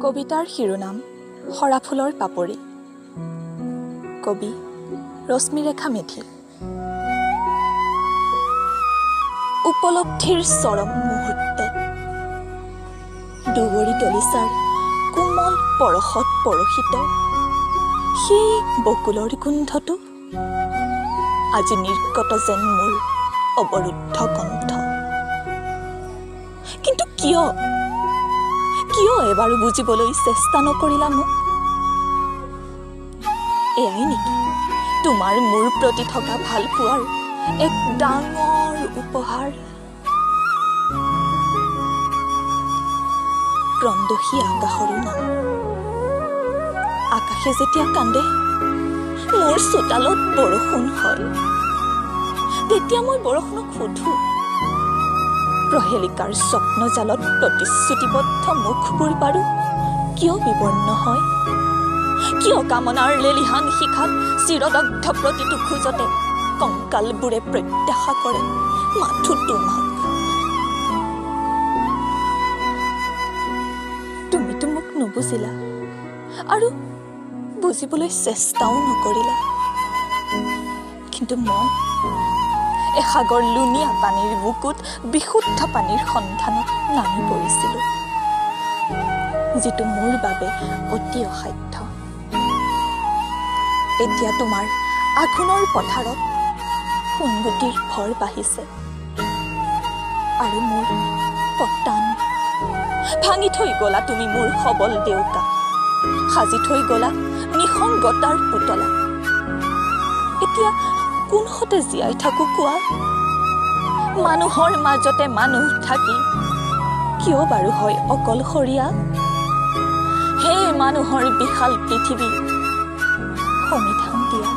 কবিতাৰ শিৰোনাম সৰাফুলৰ পাপৰি। কবি ৰশ্মিৰেখা মেধি। উপলব্ধিৰ চৰম মুহূৰ্তত দুবৰি তলিচাৰ কোমল পৰশত পৰশিত সেই বকুলৰ গোন্ধটো আজি নিৰ্গত যেন মোৰ অৱৰুদ্ধ কণ্ঠ। কিন্তু কিয় এবাৰো বুজিবলৈ চেষ্টা নকৰিলা মোক? এয়াই নেকি তোমাৰ মোৰ প্ৰতি থকা ভাল পোৱাৰ এক ডাঙৰ উপহাৰ? ক্ৰন্দসী আকাশৰো নাম। আকাশে যেতিয়া কান্দে মোৰ চোতালত বৰষুণ হয়, তেতিয়া মই বৰষুণক সোধো, প্ৰহেলিকাৰ স্বপ্নজালত প্ৰতিশ্ৰুতিবদ্ধ মুখবোৰ বাৰু কিয় বিবৰ্ণ হয়? কিয় কামনাৰ লেলিহান শিখাত চিৰদগ্ধ প্ৰতিটো খোজতে কংকালবোৰে প্ৰত্যাশা কৰে মাথো তোমাক? তুমিতো মোক নুবুজিলা আৰু বুজিবলৈ চেষ্টাও নকৰিলা, কিন্তু মই এসাগৰ লুণীয়া পানীৰ বুকুত বিশুদ্ধ পানীৰ সন্ধানত নামি পৰিছিলোঁ, যিটো মোৰ বাবে অতি অসাধ্য। এতিয়া তোমাৰ আঘোণৰ পথাৰত সোণগুটিৰ ভৰ বাঢ়িছে আৰু মোৰ পতান ভাঙি থৈ গলা তুমি মোৰ সবল দেউকা, সাজি থৈ গলা নিসংগতাৰ পুতলা। এতিয়া কোনহতে জীয়াই থাকো কোৱা? মানুহৰ মাজতে মানুহ থাকি কিয় বাৰু হয় অকলশৰীয়া? হে মানুহৰ বিশাল পৃথিৱী, সংবিধান দিয়া।